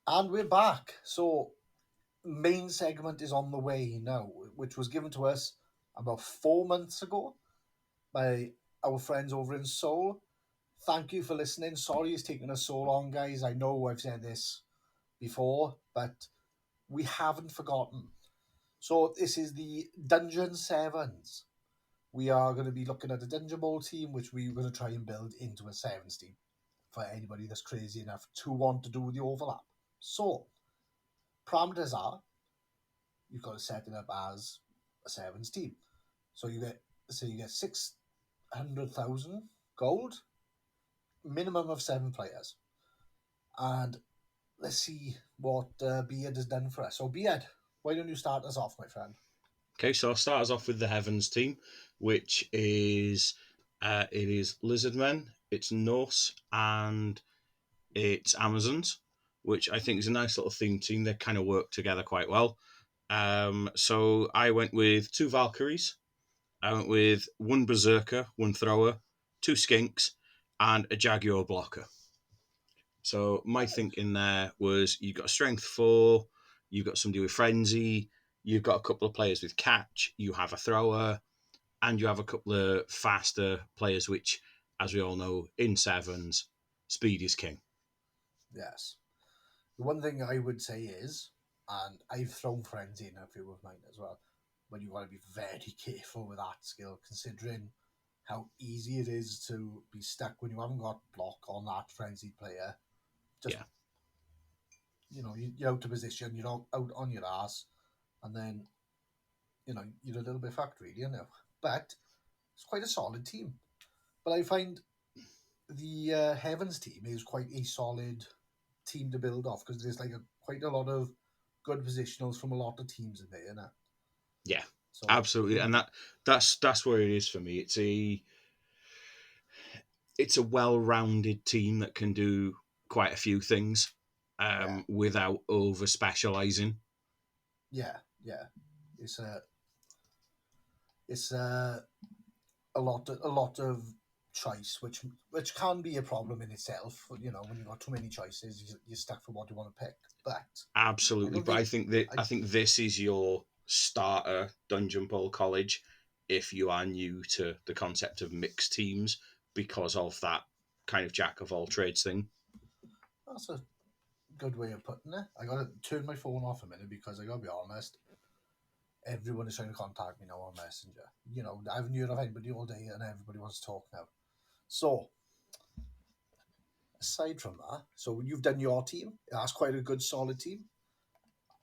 And we're back. So, main segment is on the way now, which was given to us about 4 months ago by our friends over in Seoul. Thank you for listening. Sorry it's taken us so long, guys. I know I've said this before, but we haven't forgotten. So, this is the Dungeon Sevens. We are going to be looking at a DungeonBowl team, which we're going to try and build into a Sevens team for anybody that's crazy enough to want to do the overlap. So, parameters are you've got to set it up as a sevens team. So you get 600,000 gold, minimum of 7 players, and let's see what Beard has done for us. So Beard, why don't you start us off, my friend? Okay, so I'll start us off with the Heavens team, which is it is Lizardmen, it's Norse, and it's Amazons, which I think is a nice little theme team. They kind of work together quite well. So I went with two Valkyries. I went with one Berserker, one Thrower, two Skinks, and a Jaguar blocker. So my thinking there was you've got a strength four, you've got somebody with frenzy, you've got a couple of players with catch, you have a thrower, and you have a couple of faster players, which, as we all know, in sevens, speed is king. Yes. The one thing I would say is, and I've thrown friends in a few of mine as well, but you've got to be very careful with that skill, considering how easy it is to be stuck when you haven't got block on that frenzied player. Just Yeah, you're out of position, you're out on your ass, and then you're a little bit fucked, really, But it's quite a solid team. But I find the Heavens team is quite a solid team to build off because there's quite a lot of good positionals from a lot of teams in there, yeah, So absolutely, you, and that's where it is for me. It's a well-rounded team that can do quite a few things yeah, without over specializing. yeah. It's a lot of choice, which can be a problem in itself. When you've got too many choices, you're stuck for what you want to pick. But I Absolutely, don't but I think think that I I think this is your starter Dungeon Bowl college if you are new to the concept of mixed teams because of that kind of jack of all trades thing. that's a good way of putting it. I gotta turn my phone off a minute because I gotta be honest. Everyone is trying to contact me now on Messenger. I haven't heard of anybody all day, and everybody wants to talk now. So, aside from that, so you've done your team. That's quite a good, solid team.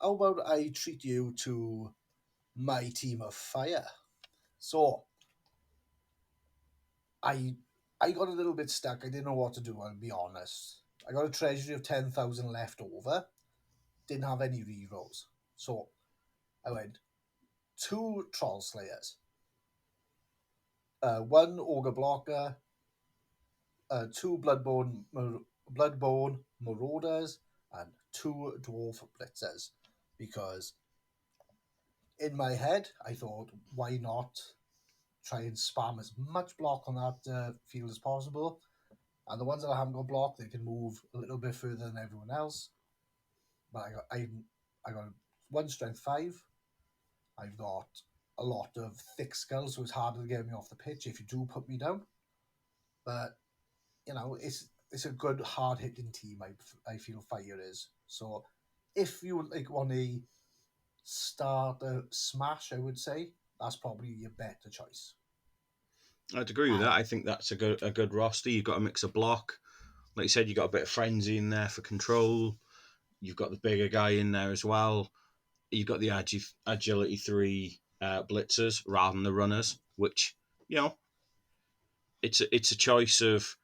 How about I treat you to my team of fire? So, I I got a little bit stuck. I didn't know what to do. I'll be honest. I got a treasury of 10,000 left over. Didn't have any rerolls, so I went two troll slayers, one ogre blocker, two bloodborne marauders, and two dwarf blitzers. Because in my head, I thought, why not try and spam as much block on that field as possible? And the ones that I haven't got block, they can move a little bit further than everyone else. But I got one strength five. I've got a lot of thick skulls, so it's harder to get me off the pitch if you do put me down. But it's a good hard hitting team. I feel Fire is so. If you want to start a smash, I would say that's probably your better choice. I'd agree with that. And I think that's a good roster. You've got a mix of block, like you said. You've got a bit of frenzy in there for control. You've got the bigger guy in there as well. You've got the agility three blitzers rather than the runners, which you know it's a choice of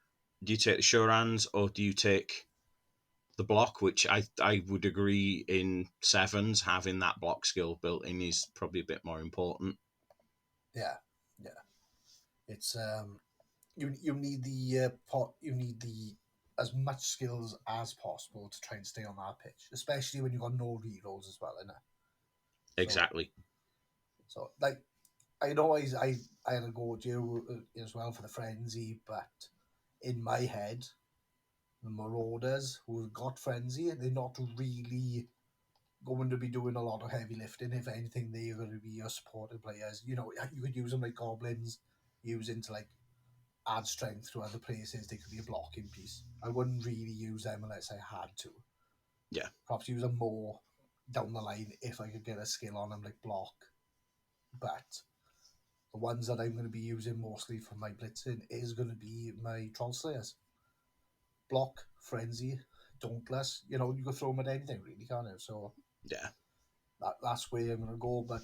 do you take the sure hands or do you take the block, which I would agree in sevens having that block skill built in is probably a bit more important. yeah, yeah, it's you need the pot. You need the as much skills as possible to try and stay on that pitch, especially when you've got no rerolls as well, innit? So, Exactly. like I know I had to go to you as well for the frenzy, but in my head, the Marauders, who've got frenzy. They're not really going to be doing a lot of heavy lifting. If anything, they're going to be your supporting players. You could use them like goblins, using to like add strength to other places. They could be a blocking piece. I wouldn't really use them unless I had to. Yeah. Perhaps use them more down the line if I could get a skill on them like block. But the ones that I'm going to be using mostly for my blitzing is going to be my Troll Slayers. Block, Frenzy, Dauntless. You can throw them at anything, really, can't you? So Yeah. that's where I'm going to go. But,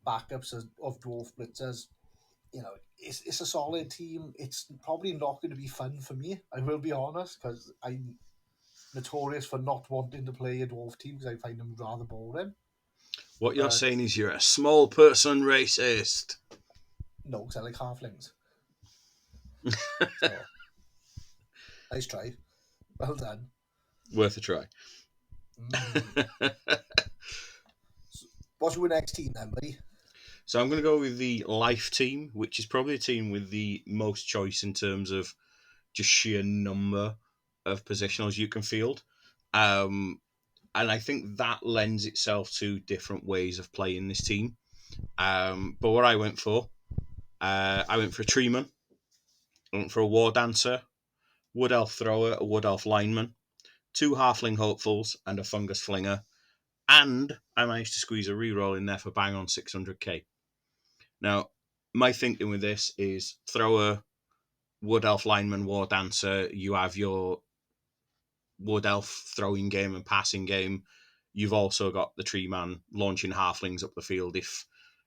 backups of Dwarf Blitzers, it's a solid team. It's probably not going to be fun for me, I will be honest, because I'm notorious for not wanting to play a Dwarf team because I find them rather boring. What you're saying is you're a small person racist. No, because I like halflings. So, nice try. Well done. Worth a try. So, what's your next team then, buddy? So I'm going to go with the Life team, which is probably a team with the most choice in terms of just sheer number of positionals you can field. And I think that lends itself to different ways of playing this team. But what I went for a Treeman, I went for a War Dancer, Wood Elf Thrower, a Wood Elf Lineman, 2 Halfling Hopefuls, and a Fungus Flinger. And I managed to squeeze a reroll in there for bang on 600k. Now, my thinking with this is Thrower, Wood Elf Lineman, War Dancer, you have your Wood Elf throwing game and passing game. You've also got the Tree Man launching halflings up the field if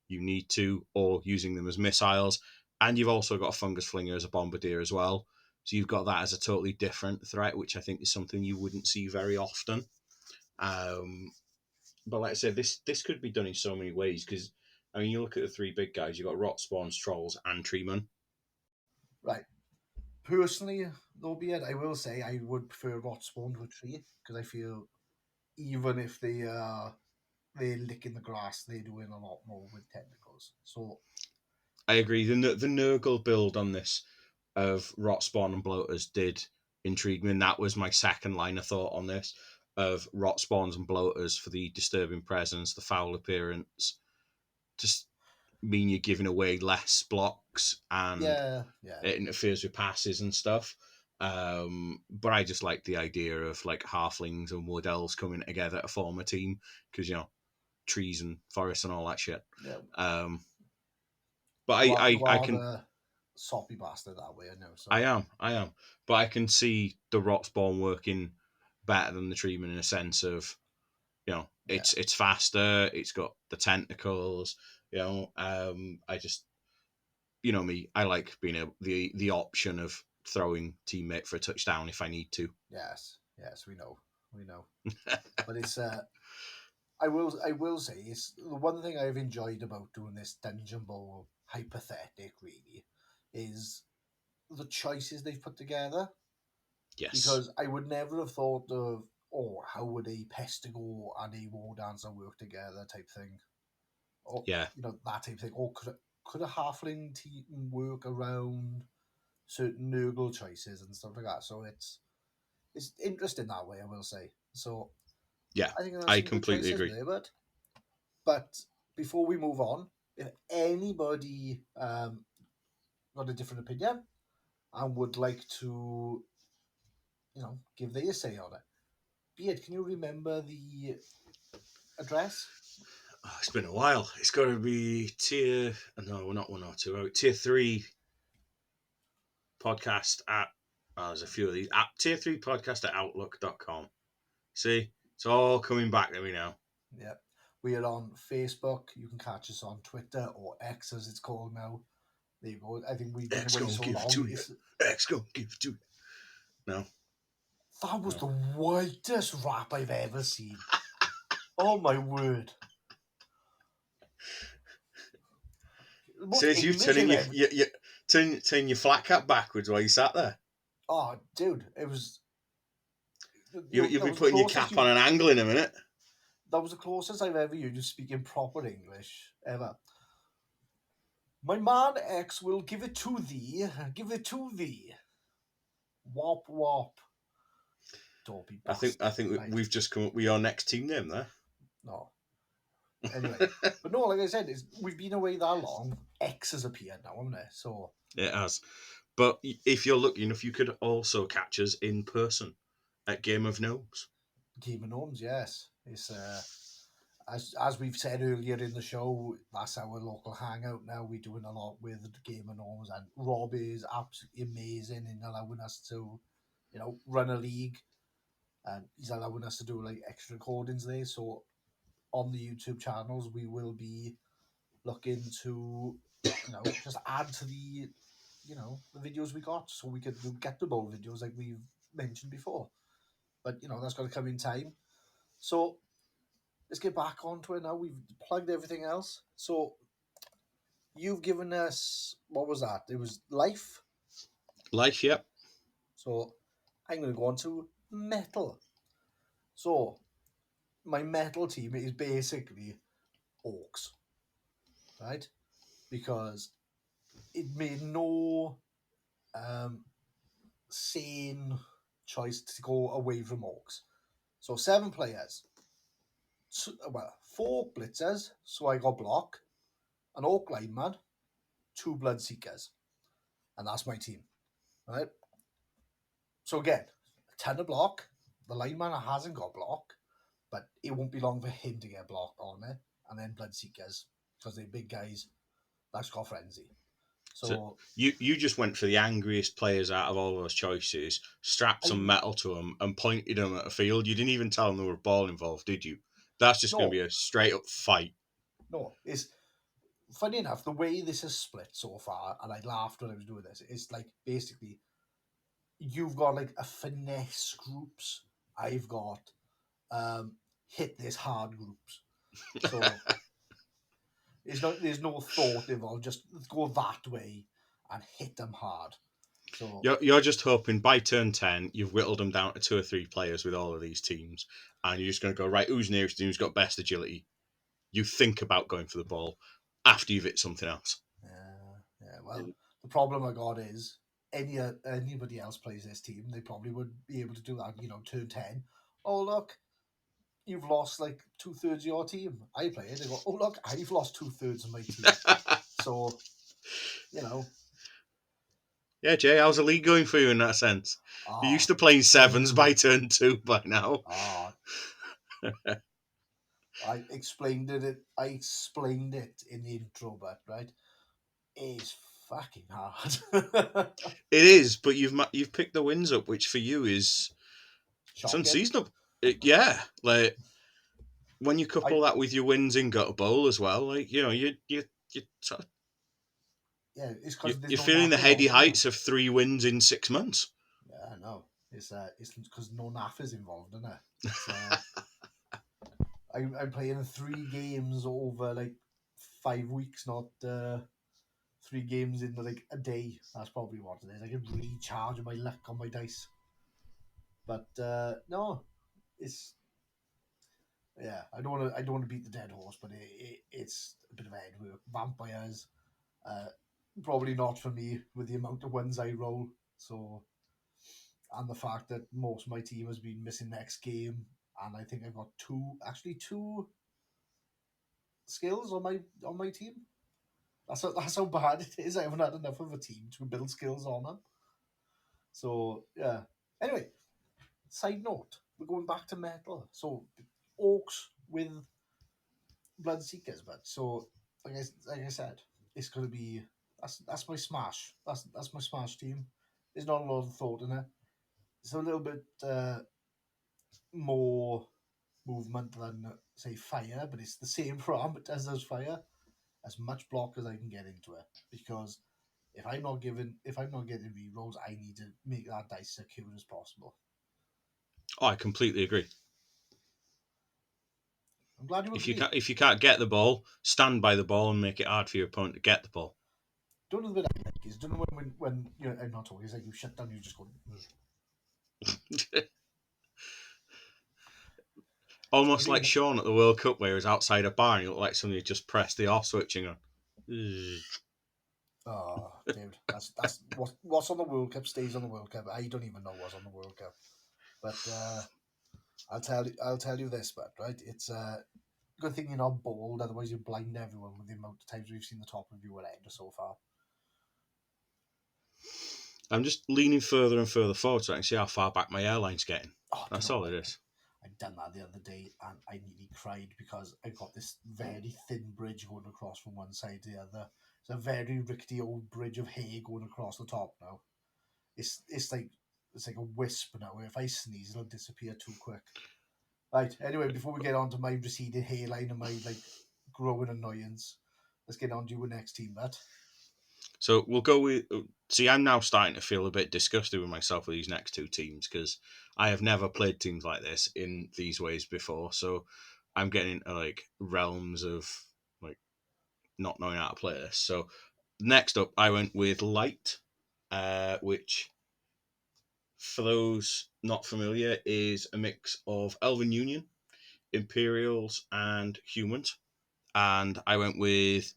you need to, or using them as missiles. And you've also got a Fungus Flinger as a bombardier as well. So you've got that as a totally different threat, which I think is something you wouldn't see very often. But like I said, this could be done in so many ways because, I mean, you look at the 3 big guys, you've got Rot Spawns, Trolls, and Treeman. Right. Personally, though, be it, I will say I would prefer Rot Spawn to a tree because I feel even if they're licking the grass, they're doing a lot more with tentacles. So I agree. The Nurgle build on this of Rot Spawn and Bloaters did intrigue me, and that was my second line of thought on this of Rot Spawns and Bloaters for the disturbing presence, the foul appearance, just mean you're giving away less blocks and yeah. it interferes with passes and stuff. But I just like the idea of like halflings and wood elves coming together to form a team because trees and forests and all that shit. Yeah. But I can the soppy bastard that way, I know. So I am, but I can see the Rotspawn working better than the Treeman in a sense of it's faster, it's got the tentacles. I just me, I like being able the option of throwing teammate for a touchdown if I need to. Yes, we know. But it's I will say it's the one thing I've enjoyed about doing this Dungeon Bowl hypothetic really is the choices they've put together. Yes. Because I would never have thought of how would a Pestigo and a War Dancer work together type thing. Or that type of thing. Or could a halfling team work around certain Nurgle choices and stuff like that? So it's interesting that way, I will say. So yeah, I think I completely agree. There, but before we move on, if anybody got a different opinion and would like to, give their say on it, Beard, can you remember the address? Oh, it's been a while. It's got to be tier. No, we're not 102. Tier 3 podcast at. There's a few of these. Tier 3 podcast at outlook.com. See, it's all coming back to me now. Yeah. We are on Facebook. You can catch us on Twitter or X as it's called now. There you go. I think we've been away so long. X gonna give it to you. No. That was the whitest rap I've ever seen. Oh my word. Says you turning your flat cap backwards while you sat there. Oh, dude, it was. You'll be putting your cap on an angle in a minute. That was the closest I've ever used to speaking proper English ever. My man X will give it to thee. Give it to thee. Wop wop. dopey I think bastard. Right? we've just come up with your next team name there. No. Anyway, but no, like I said, we've been away that long. X has appeared now, haven't it? So It has. But if you're lucky enough, you could also catch us in person at Game of Gnomes. Game of Gnomes, yes. It's as we've said earlier in the show, that's our local hangout now. We're doing a lot with Game of Gnomes, and Rob is absolutely amazing in allowing us to, run a league, and he's allowing us to do like extra recordings there. So on the YouTube channels, we will be looking to, just add to the videos we got, so we could do get the bowl videos like we've mentioned before. But that's got to come in time. So let's get back onto it now. We've plugged everything else. So you've given us, what was that? It was life. Life, yep. So I'm going to go on to metal. So my metal team is basically orcs, right? Because it made no sane choice to go away from orcs. So 7 players. Well, 4 blitzers, so I got block, an orc lineman, 2 blood seekers, and that's my team, right? So again, 10 of block. The lineman hasn't got block, but it won't be long for him to get blocked on it, and then blood seekers because they're big guys. That's got frenzy. So So you just went for the angriest players out of all those choices, strapped some I metal to them, and pointed them at a field. You didn't even tell them there were a ball involved, did you? That's just going to no be a straight up fight. no. It's funny enough the way this is split so far, and I laughed when I was doing this. It's like basically you've got like a finesse groups. I've got hit this hard groups. So there's no thought involved. Just go that way and hit them hard. So You're just hoping by turn 10, you've whittled them down to 2 or 3 players with all of these teams, and you're just going to go, right, who's nearest, who's got best agility? You think about going for the ball after you've hit something else. yeah. Well, the problem I got is anybody else plays this team, they probably would be able to do that. Turn 10. Oh look, you've lost like 2/3 of your team. I play it. They go, oh look, I've lost 2/3 of my team. So Yeah, Jay, how's the league going for you in that sense? You're used ah to playing sevens by turn 2 by now. ah. I explained it. I explained it in the intro, but right, it's fucking hard. It is, but you've picked the wins up, which for you is it's Shocking. unseasonable. Yeah, like when you couple I that with your wins in Got a Bowl as well, like It's because there's you're no feeling naff the heady involved, isn't there? heights of 3 wins in 6 months. Yeah, I know. It's because no naff is involved, isn't it? It's I'm playing 3 games over like 5 weeks, not 3 games in like a day. That's probably what it is. I can recharge my luck on my dice. But no, it's yeah. I don't want to beat the dead horse, but it's a bit of head work. Vampires, uh, probably not for me with the amount of ones I roll. So and the fact that most of my team has been missing next game, and I think I've got two skills on my team. That's how bad it is. I haven't had enough of a team to build skills on them. So yeah. Anyway, side note, we're going back to metal. So orcs with bloodseekers, but so like I said, it's gonna be that's my smash. That's my smash team. There's not a lot of thought in it. It's a little bit more movement than say fire, but it's the same parameters as fire. As much block as I can get into it, because if I'm not getting rerolls, I need to make that dice secure as possible. Oh, I completely agree. I'm glad you agree. If you can't get the ball, stand by the ball and make it hard for your opponent to get the ball. Don't know the bit I like is don't know when I'm not talking. It's like you shut down, you just go. Almost Really, like Sean at the World Cup, where he was outside a bar and he looked like somebody had just pressed the off switching on. dude, that's what's on the World Cup stays on the World Cup. I don't even know what's on the World Cup. But I'll tell you this, but right, it's good thing you're not bald, otherwise you blind everyone with the amount of times we've seen the top of your head so far. I'm just leaning further and further forward so I can see how far back my airline's getting. Oh, do you That's know all what? it is. I'd done that the other day and I nearly cried because I got this very thin bridge going across from one side to the other. It's a very rickety old bridge of hay going across the top now. It's like a wisp now. If I sneeze, it'll disappear too quick. Right. Anyway, before we get on to my receded hairline and my growing annoyance, let's get on to your next team, Matt. So we'll go with. See, I'm now starting to feel a bit disgusted with myself with these next two teams because I have never played teams like this in these ways before. So I'm getting into like realms of like not knowing how to play this. So next up, I went with Light, which for those not familiar is a mix of Elven Union, Imperials, and humans. And I went with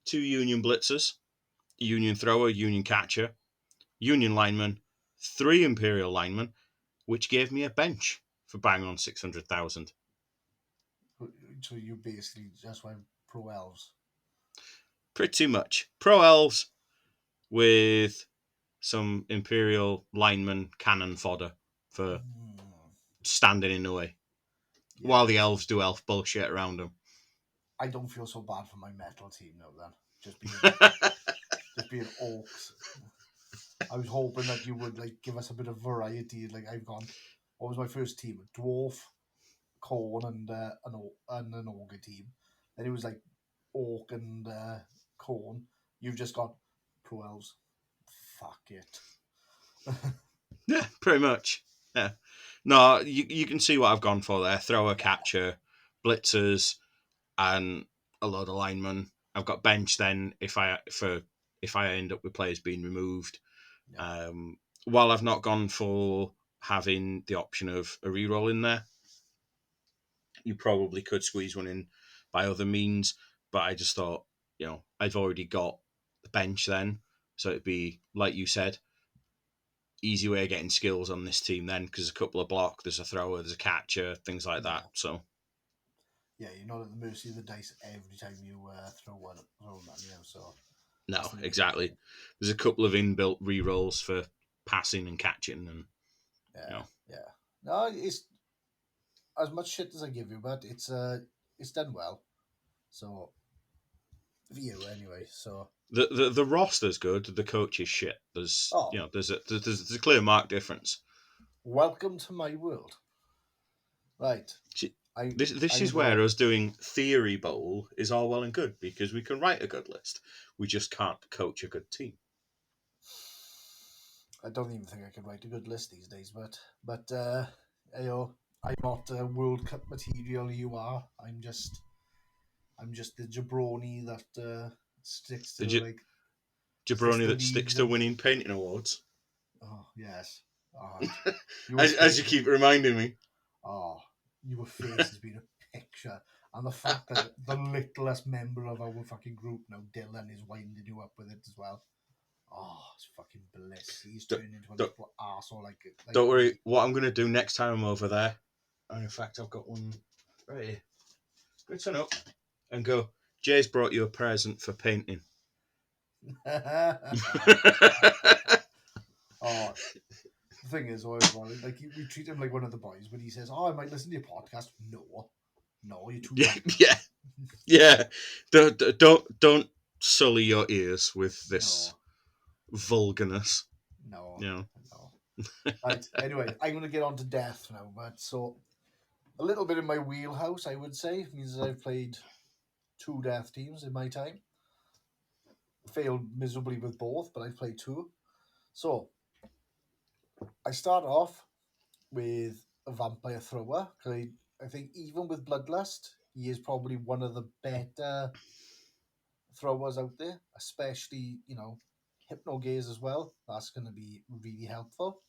two Union Blitzers, Union Thrower, Union Catcher, Union Lineman, three Imperial Linemen, which gave me a bench for bang on 600,000. So you basically just went pro elves. Pretty much. Pro Elves with some Imperial Lineman cannon fodder for standing in the way. Yeah, While the elves do elf bullshit around them. I don't feel so bad for my metal team now. Then just being orcs. I was hoping that you would give us a bit of variety. Like I've gone, what was my first team? A dwarf, corn, and an ogre team. Then it was like orc and corn. You've just got pro elves. Fuck it. Yeah, pretty much. Yeah. No, you can see what I've gone for there. Thrower, catcher, blitzers, and a lot of linemen. I've got bench then if I end up with players being removed. Yeah. While I've not gone for having the option of a reroll in there, you probably could squeeze one in by other means. But I just thought, I've already got the bench then, so it'd be like you said, easy way of getting skills on this team then because there's a couple of block, there's a thrower, there's a catcher, things like that. So yeah, you're not at the mercy of the dice every time you throw one, So that's no, the main exactly. thing. There's a couple of inbuilt rerolls for passing and catching, and Yeah, yeah. No, it's as much shit as I give you, but it's done well. So for you anyway. So the roster's good. The coach is shit. There's oh, there's a clear marked difference. welcome to my world. Right. See, I this I'm is gonna where go. us doing theory bowl is all well and good because we can write a good list. We just can't coach a good team. I don't even think I can write a good list these days, but you know, I'm not World Cup material. You are. I'm just the jabroni that sticks The to sticks jabroni to that sticks leagues to and winning painting awards. oh yes, all right. As you Face, keep reminding me. oh, your face has been a picture, and the fact that the littlest member of our fucking group now, Dylan, is winding you up with it as well. Oh, it's fucking bliss. He's Don't, turned into a don't, little arsehole like don't worry. me. What I'm going to do next time I'm over there, and in fact, I've got one right here. Go turn up and go. Jay's brought you a present for painting. Oh, the thing is, always well, we treat him like one of the boys, but he says, "Oh, I might listen to your podcast." No, no, you're too Yeah, young. yeah, yeah. Don't sully your ears with this No, vulgarness. no, You know. no. Right. Anyway, I'm gonna get on to death now, but so a little bit in my wheelhouse, I would say, means I've played two death teams in my time. Failed miserably with both, but I've played two. So I start off with a vampire thrower because I think even with Bloodlust, he is probably one of the better throwers out there, especially Hypno Gaze as well. That's going to be really helpful.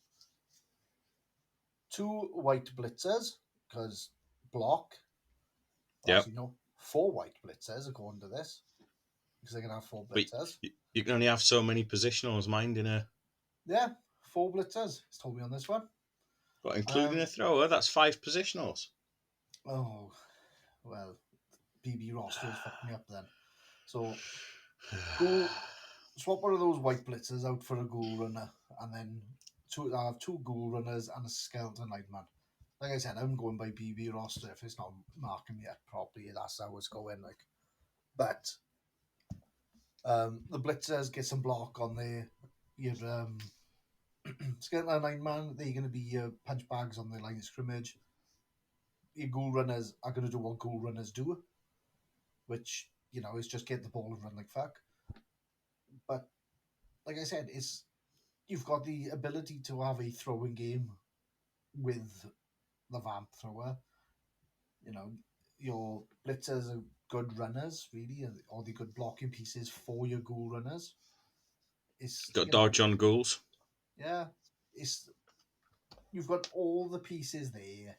Two white blitzers because block. Well, Yep. actually, no, four white blitzers according to this because I can have four But blitzers. you can only have so many positionals, mind in a. Yeah, four blitzers. It's told me on this one. But including a Um, thrower, that's 5 positionals. oh, well, BB roster has fucked me up then. So go swap one of those white blitzers out for a ghoul runner, and then I have two ghoul runners and a skeleton lineman. Like I said, I'm going by BB roster. If it's not marking me up properly, that's how it's going. Like, but the blitzers get some block on there. Your skeleton lineman, they're going to be your punch bags on the line of scrimmage. Your ghoul runners are going to do what ghoul runners do, which is just get the ball and run like fuck. But like I said, it's you've got the ability to have a throwing game with the vamp thrower. You know, your blitzers are good runners, really, or the good blocking pieces for your ghoul runners. It's Got dodge on ghouls. yeah, it's you've got all the pieces there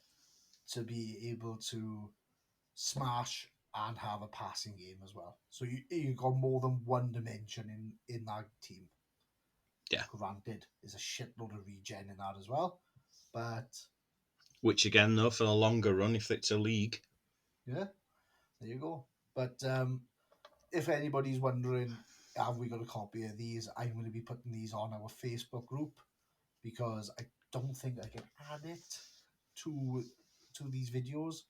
to be able to smash and have a passing game as well. So you've got more than one dimension in that team. Yeah. Granted, there's a shitload of regen in that as well, but Which again, though, for the longer run, if it's a league, yeah, there you go. But if anybody's wondering, have we got a copy of these? I'm going to be putting these on our Facebook group because I don't think I can add it to these videos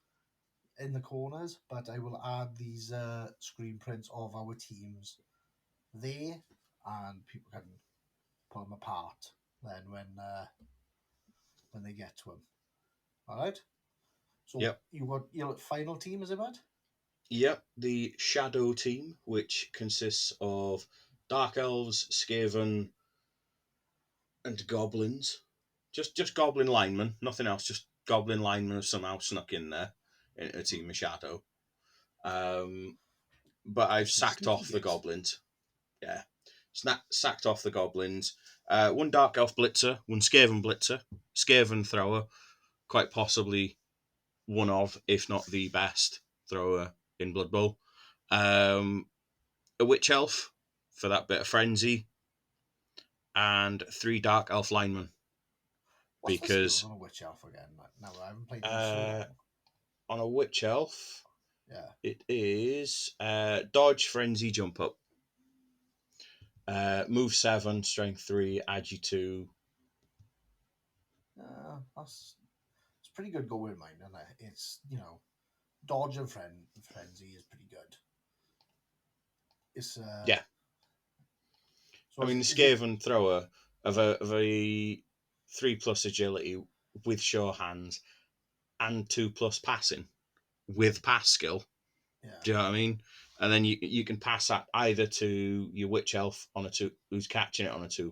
in the corners, but I will add these screen prints of our teams there, and people can pull them apart then when they get to them. All right. So yep. you got your final team, is it, bud? Yep, the Shadow team, which consists of Dark Elves, Skaven, and Goblins. Just Goblin linemen, nothing else, just Goblin linemen have somehow snuck in there in a team of Shadow. But I've Fucking sacked sneaky off the gigs. Goblins. Yeah. Sacked off the Goblins. One Dark Elf Blitzer, one Skaven Blitzer, Skaven Thrower, quite possibly one of, if not the best thrower in Blood Bowl. A Witch Elf for that bit of frenzy, and 3 Dark Elf linemen. What's the skills Because on a witch elf again? Now I haven't played these so uh, long. on a Witch Elf, Yeah. it is Dodge, Frenzy, Jump Up. Move 7, Strength 3, Agi 2. That's it's pretty good going mine, and it's dodge and frenzy is pretty good. It's Yeah. so I mean, the is it Skaven Thrower of a 3+ agility with sure hands and 2+ passing with pass skill. yeah Do you know what I mean? And then you can pass that either to your Witch Elf on a 2, who's catching it on a 2+.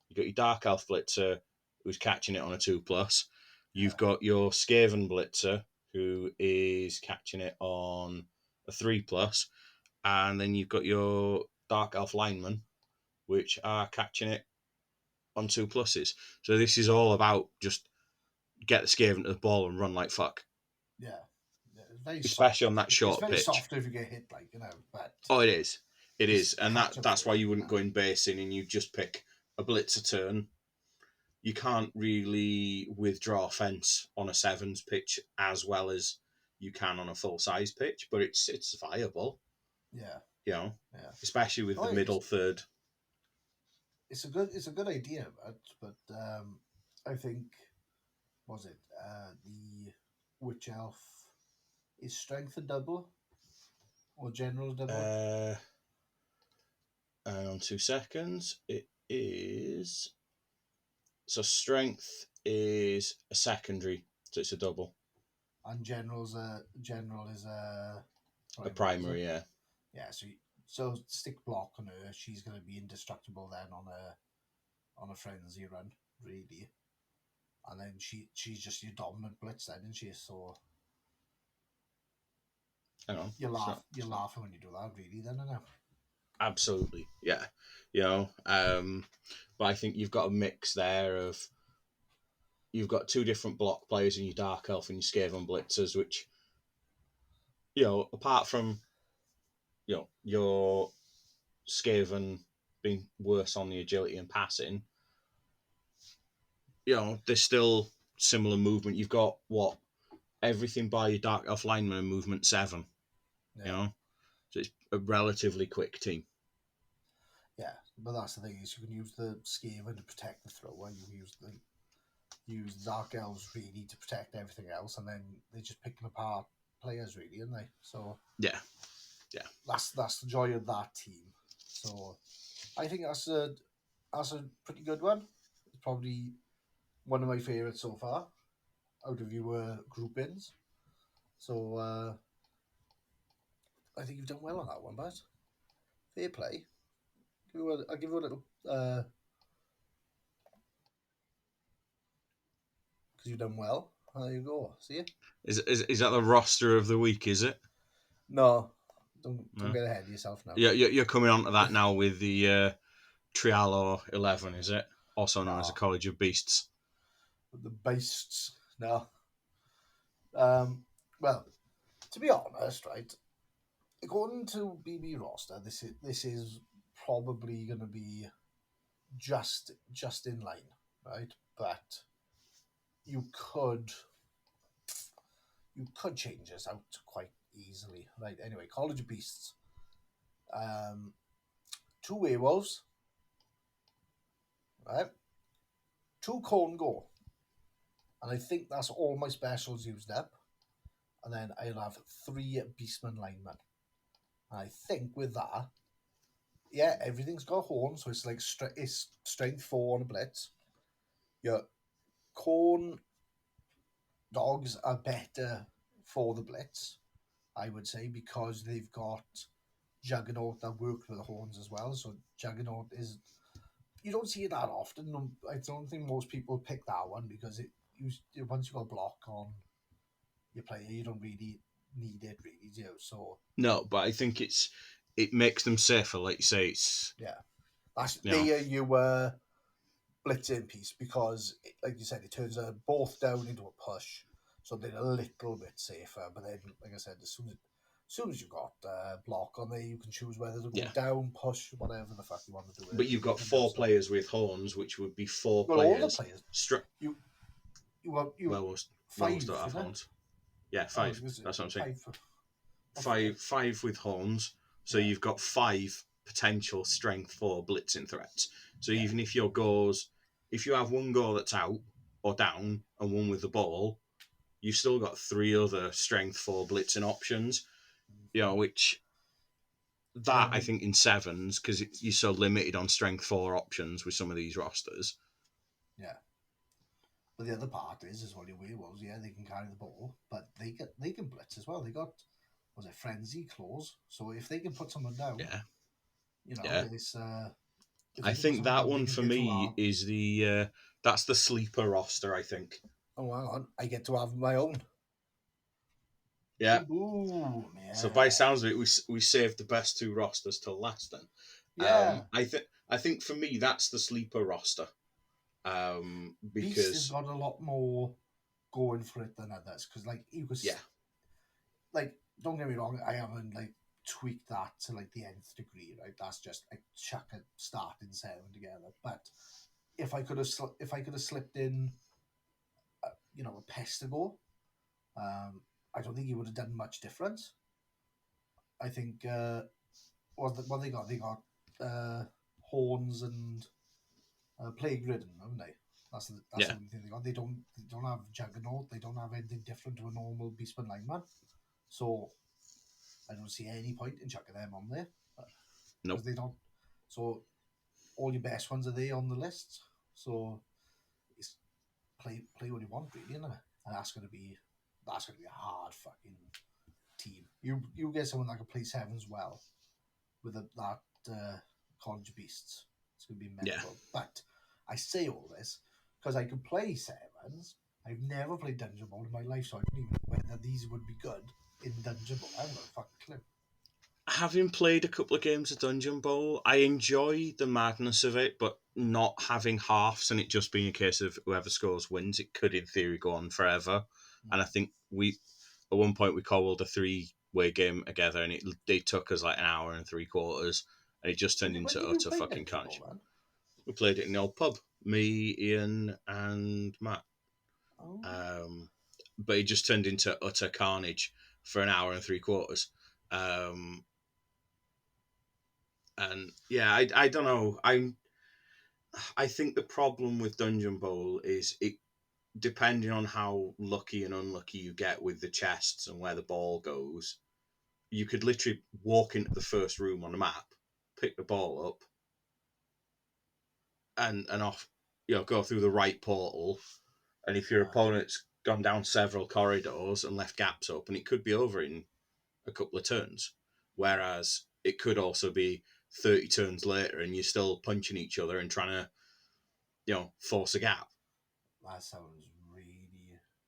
You've got your Dark Elf Blitzer, who's catching it on a 2+. yeah You've got your Skaven Blitzer, who is catching it on a 3+. And then you've got your Dark Elf Linemen, which are catching it on 2+. So this is all about just get the Skaven to the ball and run like fuck, yeah. It's very especially soft. on that It's short very pitch. soft if you get hit, but Oh, it is. It is, it's and that's why catchable. you wouldn't go in basing and you just pick a blitzer turn. You can't really withdraw fence on a sevens pitch as well as you can on a full size pitch, but it's viable, Yeah, you know, yeah. especially with Oh, the middle third. it's a good idea, but I think was it the witch elf is strength a double or general double? Uh, and on 2 seconds, it is so strength is a secondary, so it's a double. And general is a A primary, is it? primary, yeah. Yeah. So stick block on her. She's going to be indestructible then on a frenzy run, really. And then she's just your dominant blitz then, isn't she? So Hang on. you're laughing when you do that, really. Then I know. Absolutely, yeah. But I think you've got a mix there of you've got 2 different block players in your Dark Elf and your Skaven Blitzers, which apart from your Skaven being worse on the agility and passing, they're still similar movement. You've got everything by your Dark Elf lineman and movement 7. Yeah. You know, so it's a relatively quick team. Yeah, but that's the thing is you can use the Skaven to protect the thrower. You use Dark Elves really to protect everything else, and then they're just picking apart players really, aren't they? So yeah. that's the joy of that team. So I think that's a pretty good one. It's probably one of my favourites so far out of your groupings. So I think you've done well on that one, but fair play. I'll give you a little because you've done well. There you go. See it? Is that the roster of the week? Is it? No, don't No. get ahead of yourself now. Yeah, you're coming on to that now with the Trialo 11, is it? Also known as the No, College of Beasts. the beasts. No. Well, to be honest, right, according to BB roster, this is probably going to be just in line, right? But you could change this out quite easily, right? Anyway, College of Beasts, 2 werewolves, right? 2 corn go, and I think that's all my specials used up. And then I'll have 3 beastman linemen. And I think with that, yeah, everything's got horns, so it's like it's strength 4 on a blitz. Your corn dogs are better for the blitz, I would say, because they've got Juggernaut that works with the horns as well. So Juggernaut is, you don't see it that often. I don't think most people pick that one because once you got block on your player, you don't really need it, really, do you? So No, but I think it makes them safer, like you say. It's yeah, that's you know, there you were blitzing piece because, like you said, it turns both down into a push, so they're a little bit safer. But then, like I said, as soon as you got block on there, you can choose whether to go yeah. down, push, whatever the fuck you want to do with But it. you've got You know, 4 so players with horns, which would be 4 well, all the players. players, you you Werewolves, 5, don't have isn't it? horns. Yeah, Oh, 5. That's what I'm saying. 5 for Five with horns. So yeah, you've got 5 potential strength 4 blitzing threats. So yeah, even if if you have one go that's out or down and one with the ball, you've still got 3 other strength 4 blitzing options. Which yeah. that I think in sevens, because you're so limited on strength 4 options with some of these rosters. Yeah. But the other part is well, your werewolves, yeah, they can carry the ball, but they can blitz as well. They got was it frenzy clause, so if they can put someone down, Yeah, you know, yeah. it's if I they can put think someone that down, they one can for get to me is that's the sleeper roster, I think. oh, hang on, I get to have my own. Yeah. Boom, So by yeah, sounds of it, we saved the best 2 rosters till last. Then, yeah. I think for me that's the sleeper roster. Beast has Because got a lot more going for it than others because, like, you could yeah, like, don't get me wrong, I haven't like tweaked that to like the nth degree, right? That's just like chuck a starting 7 together. But if I could have slipped in, a Pestigo, I don't think he would have done much difference. I think what they got? They got horns and plague ridden, haven't they? That's the yeah, only thing they got. They don't have Juggernaut. They don't have anything different to a normal Beastman lineman. So I don't see any point in chucking them on there because nope, they don't. So all your best ones are there on the list. So it's play what you want, really, isn't it? And that's gonna be a hard fucking team. You get someone that can play sevens well with that College of Beasts. It's gonna be yeah. mental. But I say all this because I can play sevens. I've never played Dungeon Bowl in my life, so I don't even know whether these would be good in Dungeon Bowl. I haven't got a fucking clue. Having played a couple of games of Dungeon Bowl, I enjoy the madness of it, but not having halves and it just being a case of whoever scores wins. It could, in theory, go on forever. And I think at one point, we cobbled a 3-way game together, and it took us like an hour and 3/4, and it just turned When into did you utter play fucking Dungeon carnage. Bowl, man? We played it in the old pub, me, Ian, and Matt. Oh, but it just turned into utter carnage for an hour and 3/4. And yeah, I don't know. I think the problem with Dungeon Bowl is it depending on how lucky and unlucky you get with the chests and where the ball goes, you could literally walk into the first room on the map, pick the ball up, and off, go through the right portal. And if your aye. opponent's gone down several corridors and left gaps open, it could be over in a couple of turns. Yeah. Whereas it could also be 30 turns later and you're still punching each other and trying to, force a gap. That sounds really,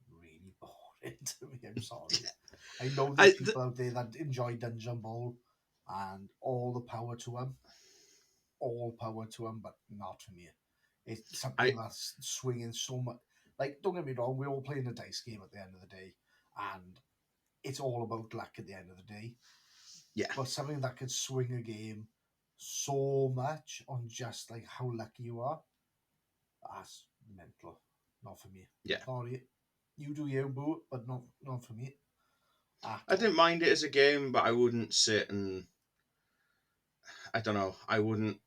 really boring to me. I'm sorry. I know I there's th- people out there that enjoy Dungeon Bowl, and all the power to them. All power to them, but not for me. It's something I that's swinging so much. Like, don't get me wrong, we're all playing a dice game at the end of the day, and it's all about luck at the end of the day. yeah, But something that could swing a game so much on just like how lucky you are, that's mental. Not for me. yeah. Sorry. You do you, boo, but not for me at I all. didn't mind it as a game, but I wouldn't sit and I don't know. I wouldn't.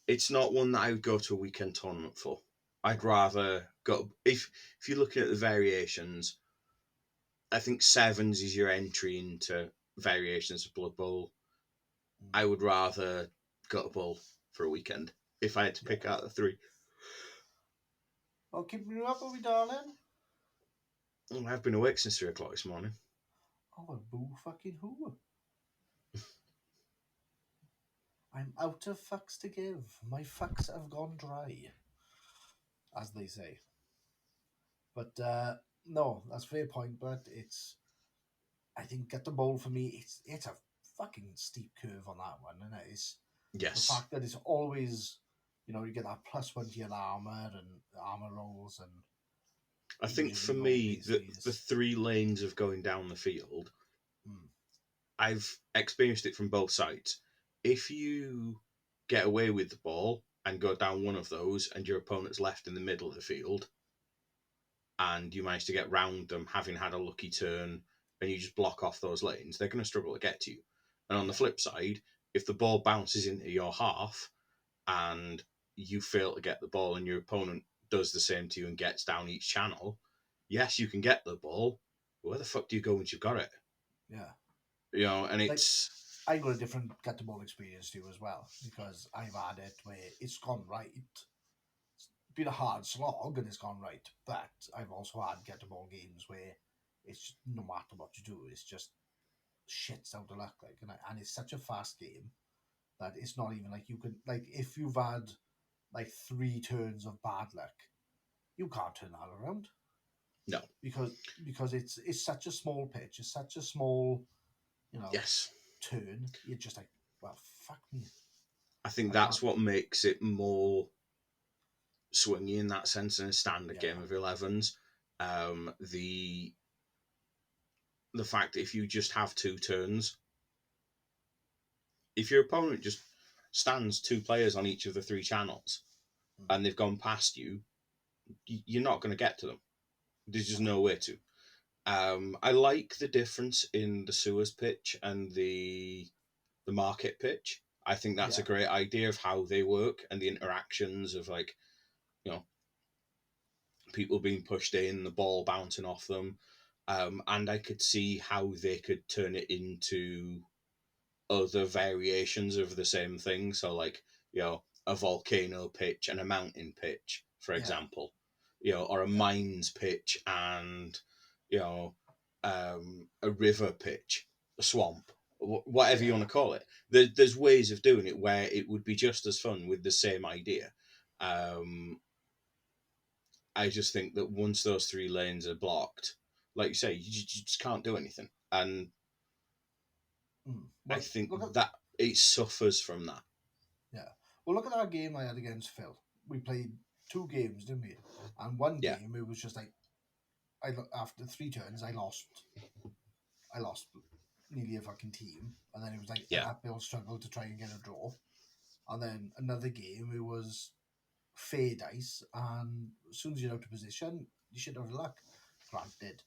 It's not one that I would go to a weekend tournament for. I'd No. rather go if you're looking at the variations. I think sevens is your entry into variations of Blood Bowl. Mm. I would rather go to bowl for a weekend if I had to pick Yeah. out the three. Well, keep me up, are we, darling? I've been awake since 3 o'clock this morning. Oh, well, boo fucking who? I'm out of fucks to give. My fucks have gone dry, as they say. But no, that's a fair point. But I think get the bowl for me. It's a fucking steep curve on that one, and it's the Yes, fact that it's always, you get that +1 to your armor and armor rolls, and I think wherever for you go me these the days. 3 lanes of going down the field, Mm, I've experienced it from both sides. If you get away with the ball and go down one of those, and your opponent's left in the middle of the field, and you manage to get round them, having had a lucky turn, and you just block off those lanes, they're going to struggle to get to you. And on the yeah, flip side, if the ball bounces into your half and you fail to get the ball, and your opponent does the same to you and gets down each channel, yes, you can get the ball. But where the fuck do you go once you've got it? yeah. And Like it's I got a different get the ball experience too as well because I've had it where it's gone right. It's been a hard slog and it's gone right, but I've also had get the ball games where it's just, no matter what you do, it's just shits out of luck. Like, and it's such a fast game that it's not even like you can like if you've had like 3 turns of bad luck, you can't turn that around no, because it's such a small pitch, it's such a small you know yes. turn. You're just like, well, fuck me, I think I can't. that's what makes it more swingy in that sense in a standard Yeah, game of 11s. The fact that if you just have 2 turns, if your opponent just stands 2 players on each of the 3 channels mm, and they've gone past you, you're not going to get to them. There's just no, no way to. I like the difference in the sewers pitch and the market pitch. I think that's a yeah, great idea of how they work and the interactions of like you know people being pushed in, the ball bouncing off them, and I could see how they could turn it into other variations of the same thing. So like a volcano pitch and a mountain pitch, for yeah, example, or a yeah, mines pitch and you know a river pitch, a swamp, whatever you yeah. want to call it. There's ways of doing it where it would be just as fun with the same idea. Um, I just think that once those 3 lanes are blocked, like you say, you just can't do anything, and I Well, think look at that it suffers from that. yeah. Well, look at that game I had against Phil. We played 2 games, didn't we? And one Yeah, game it was just like after 3 turns, I lost nearly a fucking team, and then it was like an yeah, uphill struggle to try and get a draw. And then another game, it was fair dice, and as soon as you're out of position, you should have luck. Granted,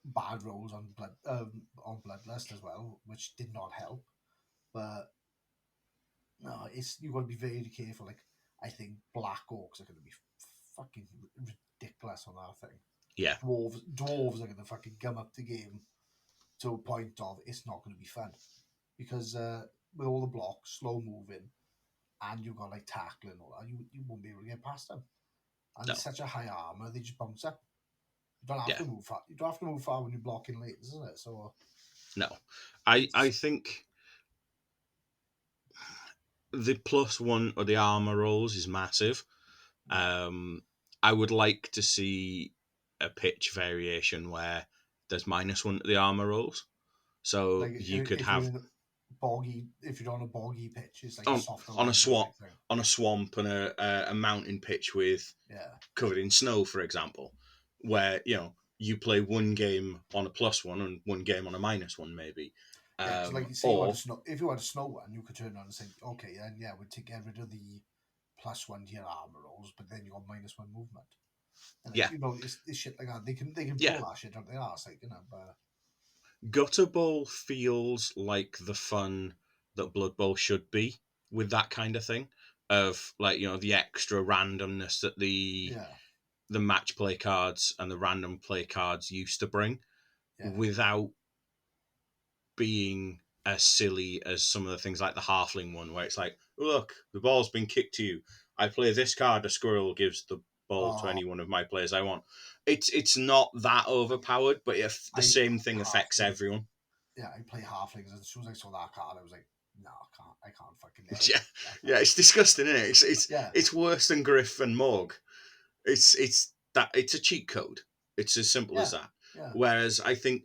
bad rolls on Bloodlust as well, which did not help. But no, it's you got to be very careful. Like I think Black Orcs are going to be fucking ridiculous on that thing. Yeah, Dwarves are going to fucking gum up the game to a point of it's not going to be fun because with all the blocks, slow moving, and you've got like tackling and all that, you won't be able to get past them. And no, it's such a high armor, they just bounce up. You don't have yeah, to move far. You don't have to move far when you're blocking late, isn't it? So no. I it's think the +1 or the armor rolls is massive. yeah. I would like to see a pitch variation where there's -1 to the armor rolls, so Like you could if you're have in a boggy, if you're on a boggy pitch, it's like a on softer on a random swamp type thing. and a mountain pitch with Yeah, covered in snow, for example, where you play one game on a +1 and one game on a -1, maybe, yeah. Because like say you had a or snow, if you had a snow one, you could turn around and say, okay, then yeah, we'd get rid of the +1 to your armor rolls, but then you got -1 movement. And yeah, it's shit like that. They can yeah. pull that shit out their ass, like But Gutter Bowl feels like the fun that Blood Bowl should be with that kind of thing of like the extra randomness that yeah, the match play cards and the random play cards used to bring yeah, without being as silly as some of the things like the halfling one where it's like, look, the ball's been kicked to you, I play this card, a squirrel gives the ball to oh, any one of my players I want. It's not that overpowered, but if the I same thing affects halfling. everyone. Yeah, I play halflings. As soon as I saw that card, I was like, no, I can't fucking ever Yeah, play that yeah, card. it's disgusting, isn't it? Yeah, It's worse than Griff and Morg. It's a cheat code. It's as simple as yeah, that. yeah, Whereas I think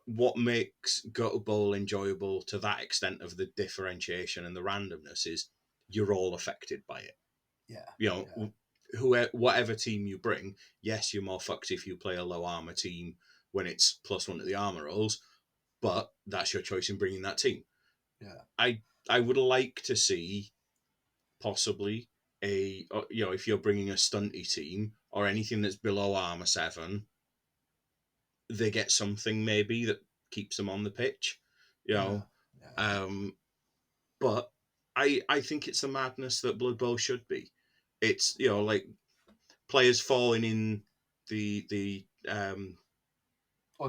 what makes Gutter Bowl enjoyable to that extent of the differentiation and the randomness is you're all affected by it. yeah, You yeah, know, whatever team you bring, yes, you're more fucked if you play a low armor team when it's +1 to the armor rolls, but that's your choice in bringing that team. yeah. I I would like to see possibly if you're bringing a stunty team or anything that's below armor 7, they get something maybe that keeps them on the pitch, you Yeah, know. yeah, Um, but I think it's the madness that Blood Bowl should be. It's like players falling in on the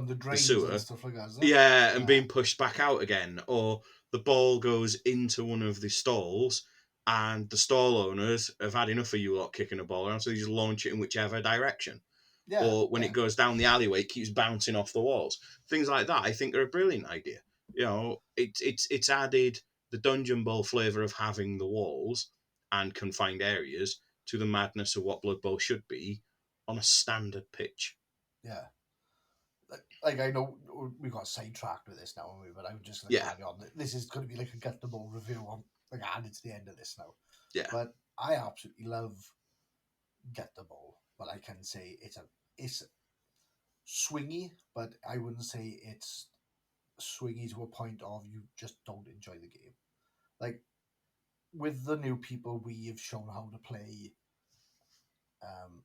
the drains and sewer, stuff like that, is it? yeah, and Yeah, being pushed back out again, or the ball goes into one of the stalls, and the stall owners have had enough of you lot kicking the ball around, so they just launch it in whichever direction. yeah, Or when it yeah, goes down the alleyway, it keeps bouncing off the walls. Things like that, I think, are a brilliant idea. It's added the Dungeon Bowl flavour of having the walls and confined areas to the madness of what Blood Bowl should be on a standard pitch. yeah. Like I know we got sidetracked with this now, but I'm just gonna Yeah, carry on. This is going to be like a get the ball review on like added to the end of this now. yeah, But I absolutely love get the ball. But I can say it's swingy, but I wouldn't say it's swingy to a point of you just don't enjoy the game. Like with the new people, we have shown how to play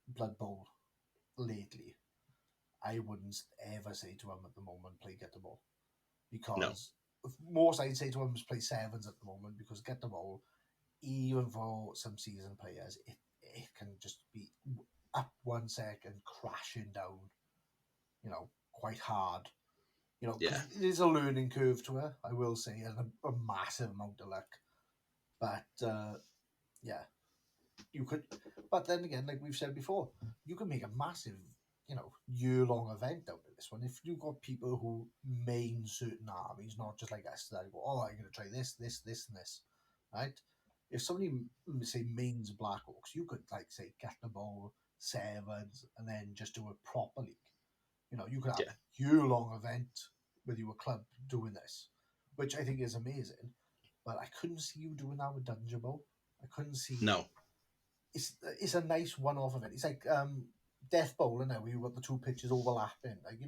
Blood Bowl lately. I wouldn't ever say to them at the moment play get the ball no, because most I'd say to them is play sevens at the moment because get the ball, even for some seasoned players, it can just be up 1 second, crashing down, quite hard. yeah, Because it is a learning curve to her, I will say, and a massive amount of luck. But yeah, you could. But then again, like we've said before, you can make a massive, year-long event out of this one if you've got people who main certain armies, not just like us that go, oh, I'm going to try this, this, this, and this, right? If somebody say mains Black Orcs, you could like say get the ball sevens and then just do it properly. You could have yeah, year-long event with your club doing this, which I think is amazing. But I couldn't see you doing that with DungeonBowl. I couldn't see no, it's a nice one-off event. It's like Death Bowl, and where you got the two pitches overlapping. Like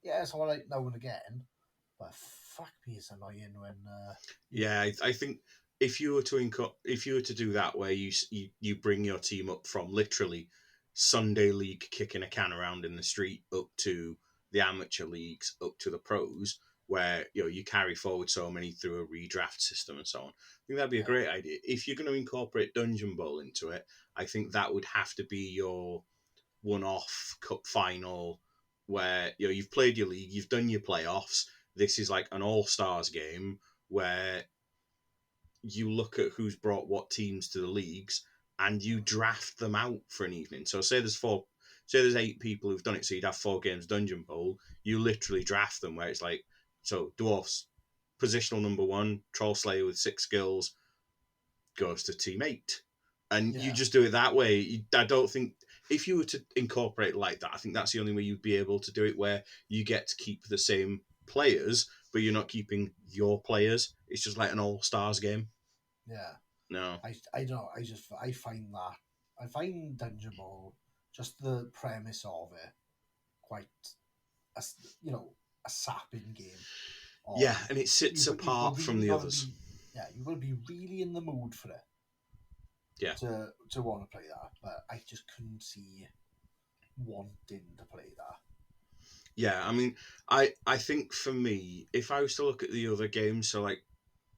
yeah, it's all right now and again, but fuck me, it's annoying when you yeah. I think if you were to do that, where you bring your team up from literally Sunday league kicking a can around in the street up to the amateur leagues, up to the pros, where you carry forward so many through a redraft system and so on. I think that'd be a Yeah, great idea. If you're going to incorporate Dungeon Bowl into it, I think that would have to be your one-off cup final where you've played your league, you've done your playoffs. This is like an all-stars game where you look at who's brought what teams to the leagues and you draft them out for an evening. So say there's 8 people who've done it, so you'd have 4 games Dungeon Bowl. You literally draft them where it's like, so dwarfs, positional number 1, troll slayer with 6 skills goes to team 8, and you yeah, just do it that way. I don't think if you were to incorporate it like that, I think that's the only way you'd be able to do it, where you get to keep the same players, but you're not keeping your players. It's just like an all stars game. yeah. No. I don't know. I find that I find Dungeon Ball, just the premise of it, quite a, a sapping game. Yeah, Of and it sits you've apart from really the got to others. be, yeah, you've got to be really in the mood for it Yeah. to want to play that. But I just couldn't see wanting to play that. Yeah, I mean, I think for me, if I was to look at the other games, so like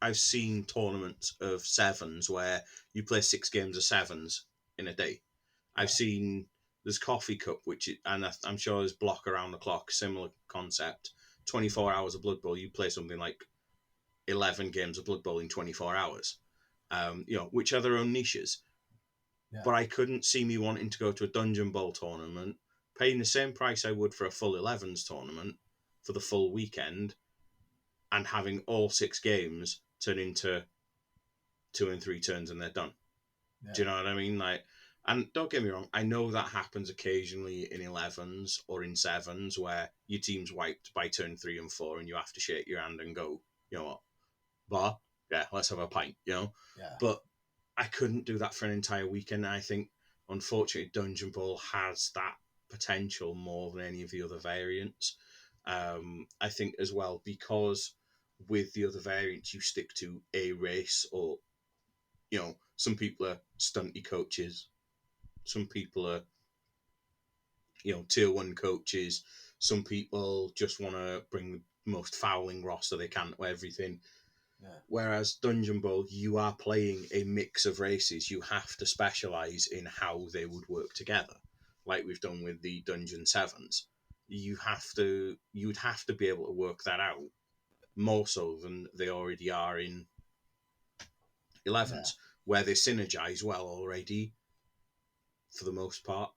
I've seen tournaments of sevens where you play 6 games of sevens in a day. I've Yeah, seen there's Coffee Cup, and I'm sure there's Block Around the Clock, similar concept. 24 hours of Blood Bowl, you play something like 11 games of Blood Bowl in 24 hours. Which are their own niches. yeah, But I couldn't see me wanting to go to a Dungeon Bowl tournament, paying the same price I would for a full 11s tournament for the full weekend, and having all 6 games turn into 2 and 3 turns and they're done. Do yeah, you know what I mean? Like, and don't get me wrong, I know that happens occasionally in 11s or in sevens where your team's wiped by turn 3 and 4 and you have to shake your hand and go, you know what, bar, yeah, let's have a pint. yeah, But I couldn't do that for an entire weekend. I think, unfortunately, Dungeon Bowl has that potential more than any of the other variants. I think as well, because with the other variants, you stick to a race, or some people are stunty coaches, some people are tier 1 coaches, some people just want to bring the most fouling roster they can to everything. yeah, Whereas Dungeon Bowl, you are playing a mix of races. You have to specialize in how they would work together, like we've done with the Dungeon Sevens. You'd have to be able to work that out more so than they already are in yeah. 11s, where they synergize well already for the most part.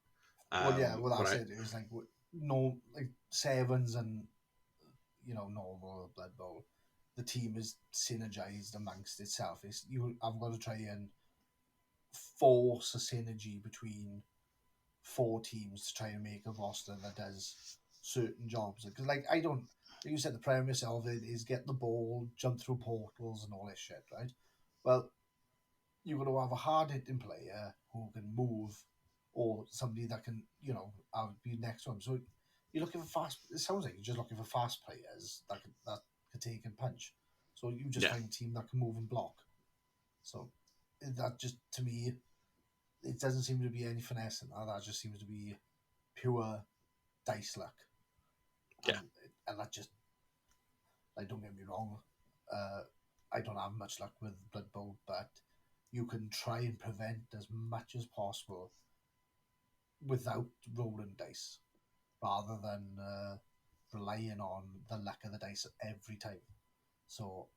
Well, yeah. Well, But that's I, it. It was like no, like sevens and normal Blood Bowl. The team is synergized amongst itself. I've got to try and force a synergy between 4 teams to try and make a roster that does certain jobs. Because, like, I don't, like you said, the premise of it is get the ball, jump through portals, and all this shit, right? Well, you're going to have a hard hitting player who can move, or somebody that can, be next to him. So you're looking for fast. It sounds like you're just looking for fast players that can take and punch. So you just yeah, find a team that can move and block. So that just, to me, it doesn't seem to be any finesse in that. That just seems to be pure dice luck, yeah. and that just, like, don't get me wrong, uh, I don't have much luck with Blood Bowl, but you can try and prevent as much as possible without rolling dice, rather than relying on the luck of the dice every time. So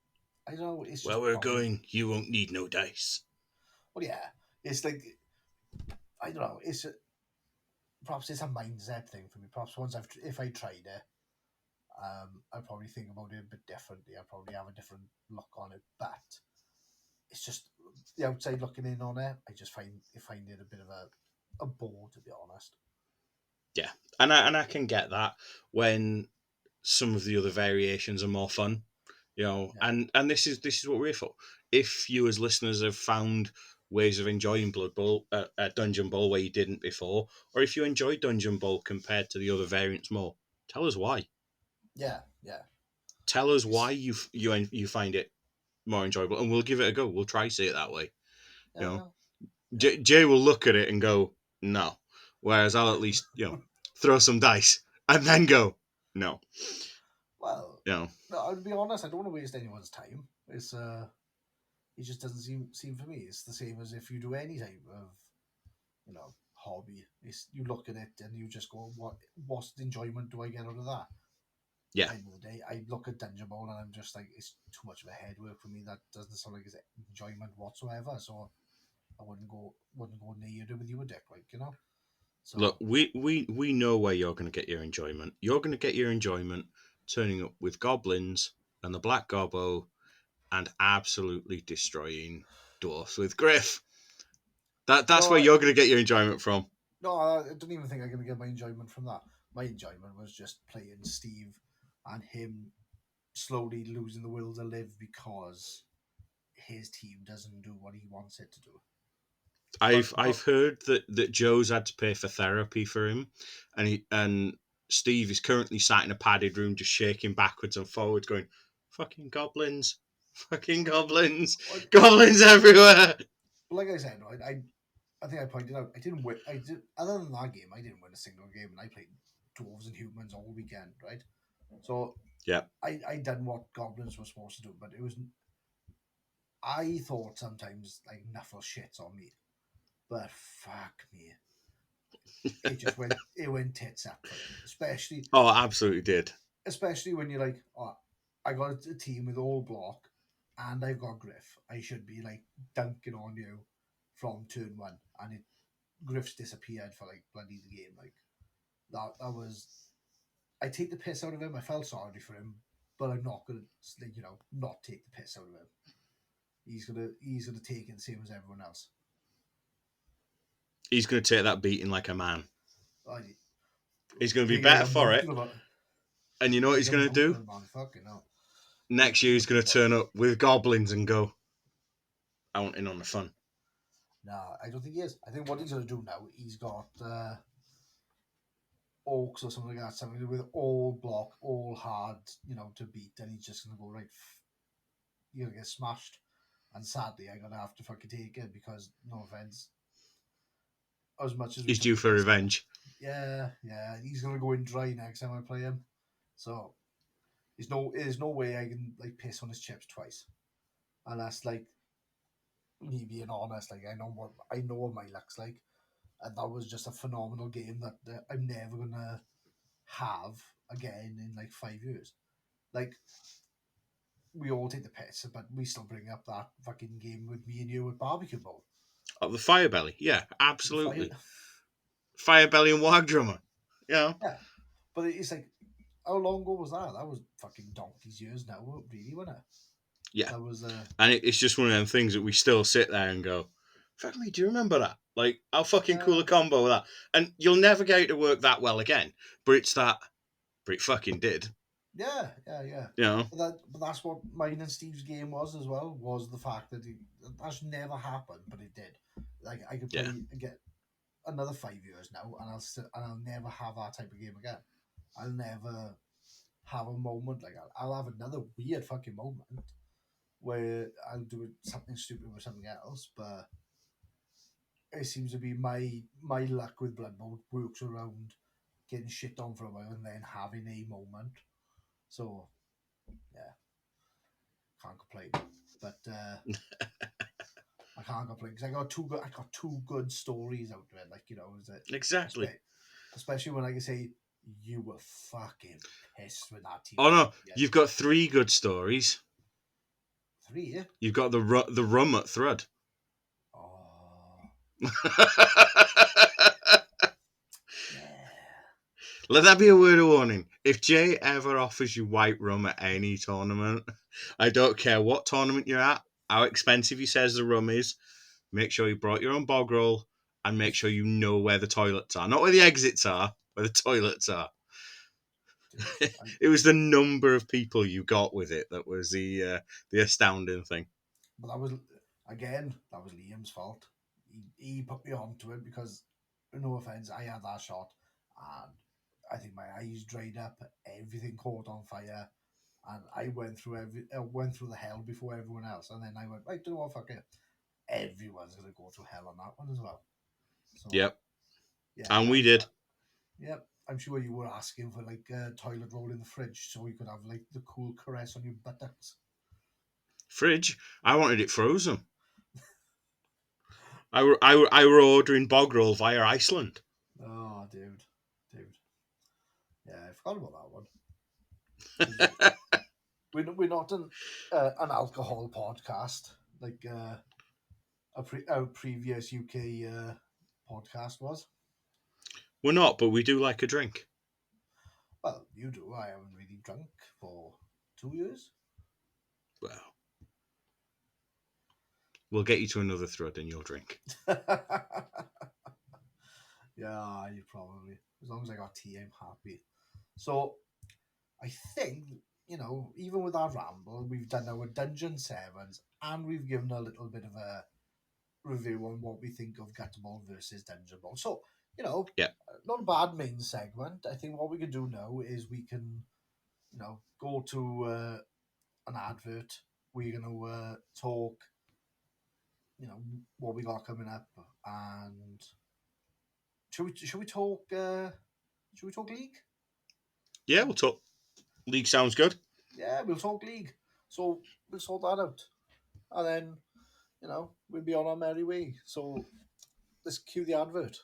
I don't know. It's Where just we're probably, going, you won't need no dice. well, yeah. It's like, I don't know. Perhaps it's a mindset thing for me. Perhaps if I tried it, I'd probably think about it a bit differently. I'd probably have a different look on it. But it's just the outside looking in on it. I just find it a bit of a bore, to be honest. Yeah, and I can get that when some of the other variations are more fun, Yeah, and this is what we're here for. If you as listeners have found ways of enjoying Blood Bowl, Dungeon Bowl where you didn't before, or if you enjoy Dungeon Bowl compared to the other variants more, tell us why. yeah, yeah. Tell us why It's you find it more enjoyable, and we'll give it a go. We'll try to see it that way. You know, yeah, Jay will look at it and go, no. Whereas I'll at least, throw some dice and then go. No, Well, you know, no, I'll be honest. I don't want to waste anyone's time. It just doesn't seem for me. It's the same as if you do any type of hobby. You look at it and you just go, what enjoyment do I get out of that? yeah. End of the day, I look at DungeonBowl and I'm just like, it's too much of a head work for me. That doesn't sound like it's enjoyment whatsoever. So I wouldn't go near it with you a dick, like. Look, So we know where you're going to get your enjoyment. You're going to get your enjoyment turning up with goblins and the Black Gobbo and absolutely destroying dwarfs with Griff. That's where no, you're going to get your enjoyment from. no, I don't even think I'm gonna get my enjoyment from that. My enjoyment was just playing Steve and him slowly losing the will to live because his team doesn't do what he wants it to do. I've heard that Joe's had to pay for therapy for him, and Steve is currently sat in a padded room just shaking backwards and forwards, going, "Fucking goblins, fucking goblins, but goblins everywhere." like I said, I think I pointed out I didn't win. I did other than that game, I didn't win a single game, and I played dwarves and humans all weekend, right? So Yeah, I done what goblins were supposed to do, but it was I thought sometimes like Nuffle shits on me, but fuck me, it went tits up for him, oh, absolutely did. especially when you're like, oh, I got a team with all block, and I've got Griff. I should be like dunking on you from turn one, and Griff's disappeared for like bloody the game. Like that was. I take the piss out of him. I felt sorry for him, but I'm not gonna not take the piss out of him. He's gonna take it the same as everyone else. He's going to take that beating like a man. I, He's going to be bigger better than for most it. of them. And you know what he's Bigger than going to most do? of them, man. Fucking hell. Next year he's going to turn up with goblins and go, "I want in on the fun." Nah, I don't think he is. I think what he's gonna do now, he's got orcs or something like that, something with all block, all hard, to beat, and he's just gonna go right. You're gonna get smashed, and sadly, I'm gonna have to fucking take it because no offense, as much as we He's took due the for piss, revenge. yeah, he's gonna go in dry next time I play him. So there's no way I can like piss on his chips twice, and that's like me being honest. Like I know what my luck's like, and that was just a phenomenal game that I'm never gonna have again in like 5 years. Like we all take the piss, but we still bring up that fucking game with me and you at Barbecue Bowl. Oh, the Firebelly. Yeah, The fire, absolutely. Firebelly and Wag Drummer. You know? yeah. But it's like, how long ago was that? That was fucking donkey's years now, really, wasn't it? Yeah. That was And it's just one of them things that we still sit there and go, "Fuck me, do you remember that? Like, how fucking cool a yeah, combo with that." And you'll never get it to work that well again. But but it fucking did. yeah. You know? But that's what mine and Steve's game was as well. Was the fact that that's never happened, but it did. Like I could Yeah. play get another 5 years now, and I'll never have that type of game again. I'll never have a moment like that. I'll have another weird fucking moment where I'll do something stupid with something else, but it seems to be my luck with Blood Bowl works around getting shit on for a while and then having a moment. So yeah, can't complain. But I can't complain because I got two good stories out of it. Like is it Exactly. especially when I can say you were fucking pissed with that team. Oh, no. You've got 3 good stories. Three, yeah. You've got the rum at Thrud. Oh yeah. Let that be a word of warning. If Jay ever offers you white rum at any tournament, I don't care what tournament you're at, how expensive he says the rum is, make sure you brought your own bog roll and make sure you know where the toilets are. Not where the exits are, where the toilets are. Dude, It was the number of people you got with it that was the astounding thing. but that was Liam's fault. He put me onto it because, no offense, I had that shot, and I think my eyes dried up, everything caught on fire, and I went through the hell before everyone else, and then I went right. Do you know what? Fuck it. Everyone's gonna go through hell on that one as well. So Yep. Yeah, And we did. yep. I'm sure you were asking for like a toilet roll in the fridge so you could have like the cool caress on your buttocks. Fridge, I wanted it frozen. I were ordering bog roll via Iceland. Oh, dude. Yeah, I forgot about that one. We're not an alcohol podcast like our previous UK podcast was. We're not, but we do like a drink. Well, you do. I haven't really drunk for 2 years. Well, we'll get you to another thread in your drink. Yeah, you probably. As long as I got tea, I'm happy. So I think, even with our ramble, we've done our Dungeon Sevens and we've given a little bit of a review on what we think of Guttable versus Dungeon Bowl. So, Yeah. not a bad main segment. I think what we can do now is we can, go to an advert. We're going to talk, what we got coming up, and should we talk? Should we talk league? Yeah, we'll talk. League sounds good. Yeah, we'll talk league. So we'll sort that out, and then we'll be on our merry way. So let's cue the advert.